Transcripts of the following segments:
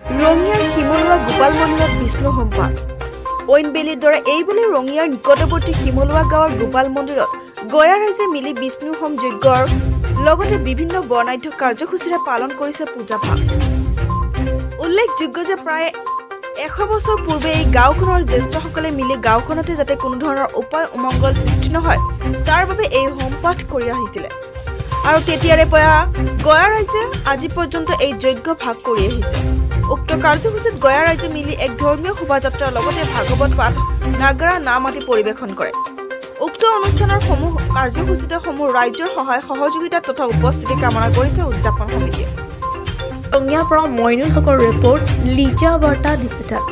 ৰঙিয়াৰ শিমলুৱা গোপাল মন্দিৰত বিষ্ণু হোমপাঠ ঐনবেলিৰ দৰে এইবুলি ৰঙিয়াৰ নিকটৱৰ্তী শিমলুৱা গাঁৱৰ গোপাল মন্দিৰত গয়া ৰাইজে মিলি বিষ্ণু হোম যজ্ঞৰ লগতে বিভিন্ন বৰ্ণাঢ্য কাৰ্যসূচীৰে পালন কৰিছে পূজাভাগ। উল্লেখযোগ্য যে প্ৰায় 100 বছৰ পূৰ্বে এই গাঁওখনৰ জ্যেষ্ঠসকলে মিলি গাঁওখনতে যাতে কোনো ধৰণৰ উপায় উমংগল সৃষ্টি নহয় তাৰ বাবে এই হোমপাঠ কৰি আহিছিলে আৰু তেতিয়াৰে পৰা গয়া ৰাইজে আজি পৰ্যন্ত এই যজ্ঞ ভাগ কৰি আহিছে। উক্ত কাৰ্যসূচীত গয়া ৰাইজে মিলি এক ধৰ্মীয় শোভাযাত্ৰাৰ লগতে ভাগৱত পাঠ নাগৰা নাম আদি পৰিৱেশন কৰে। উক্ত অনুষ্ঠানৰ কাৰ্যসূচীতে ৰাজ্যৰ সহায় সহযোগিতা তথা উপস্থিতি কামনা কৰিছে উদযাপন সমিতিয়ে। ৰঙিয়াৰ পৰা মইনুল হকৰ ৰিপৰ্ট, লিজা বাৰ্তা ডিজিটেল।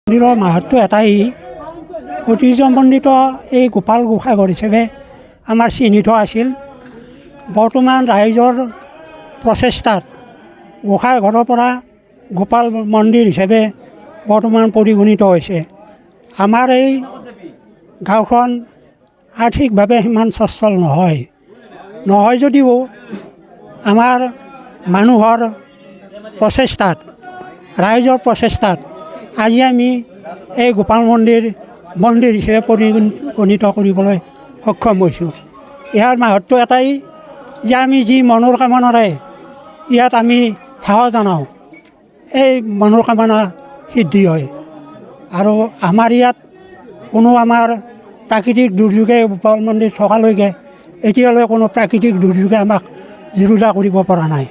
মন্দিৰৰ মাহাত্ম্য এটাই, ঐতিহ্যমণ্ডিত এই গোপাল গোসাঁইঘৰ হিচাপে আমাৰ চিহ্নিত আছিল। বৰ্তমান ৰাইজৰ প্ৰচেষ্টাত গোসাঁইঘৰৰ পৰা গোপাল মন্দিৰ হিচাপে বৰ্তমান পৰিগণিত হৈছে। আমাৰ এই গাঁওখন আৰ্থিকভাৱে সিমান সচ্ছল নহয় যদিও আমাৰ মানুহৰ প্ৰচেষ্টাত, ৰাইজৰ প্ৰচেষ্টাত আজি আমি এই গোপাল মন্দিৰ হিচাপে পৰিগণিত কৰিবলৈ সক্ষম হৈছোঁ। ইয়াৰ মাহাত্ম্য এটাই যে আমি যি মনৰ কামনাৰে ইয়াত আমি সেৱা জনাওঁ, এই মনৰ কামনা সিদ্ধি হয়। আৰু আমাৰ ইয়াত কোনো আমাৰ প্ৰাকৃতিক দুৰ্যোগে গোপাল মন্দিৰ থকালৈকে এতিয়ালৈ কোনো প্ৰাকৃতিক দুৰ্যোগে আমাক জুৰুলা কৰিব পৰা নাই।